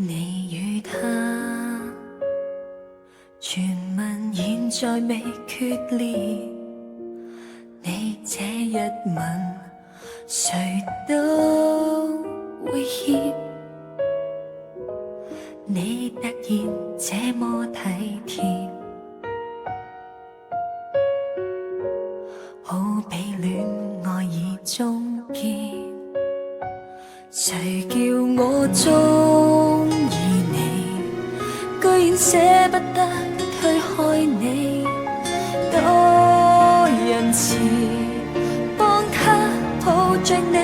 你與他傳聞現在未決裂，你這一吻誰都會怯，你突然這麼體貼，好比戀愛已終結，誰叫我鍾意你，居然捨不得推開你，多仁慈幫他抱着你，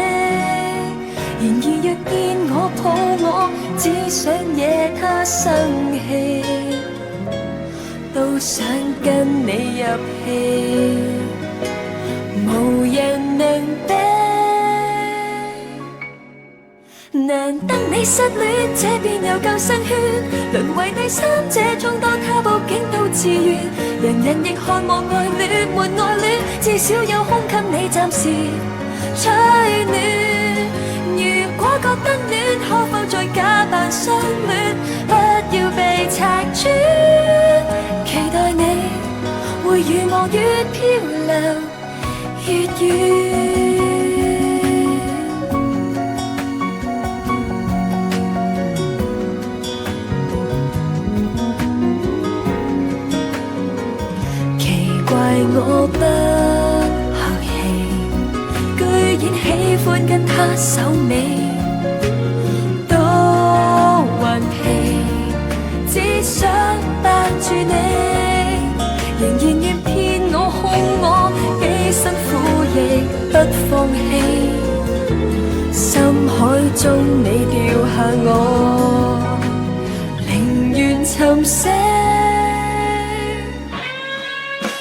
然而若見我抱我，只想惹他生氣，都想跟你入戲，無人能比。難得你失戀，這邊有救生圈，淪為第三者，充當他報警都自願，人人亦渴望愛戀沒愛戀，至少有空給你暫時取暖。如果覺得暖，可否再假扮相戀，不要被拆穿，期待你會與我越漂流越遠。我不客氣，居然喜歡跟他手尾，多頑皮，只想抱住你，仍然願騙我哄我，幾辛苦亦不放棄，深海中你掉下我，寧願沉死。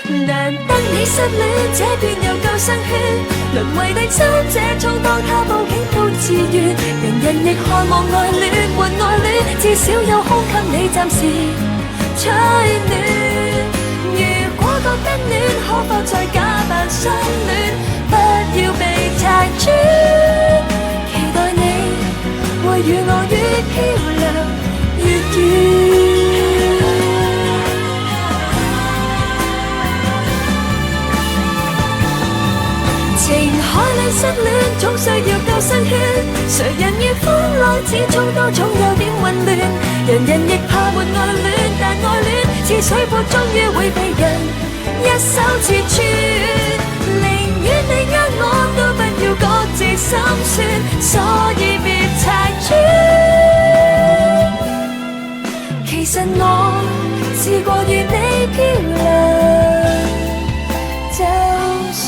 難得你失戀，這邊有救生圈，淪為第三者，充當他報警都自願，人人亦渴望愛戀沒愛戀，至少有空給你暫時取暖。如果覺得暖，可否再假扮相戀，不要被拆穿，期待你會與我越漂流越遠。情海裏失戀總需要救生圈，誰人遇風浪始終都總有點混亂，人人亦怕沒愛戀，但愛戀似水潑終於會被人一手切穿，寧願你呃我都不要各自心酸，所以別拆穿，其實我試過與你漂流就算。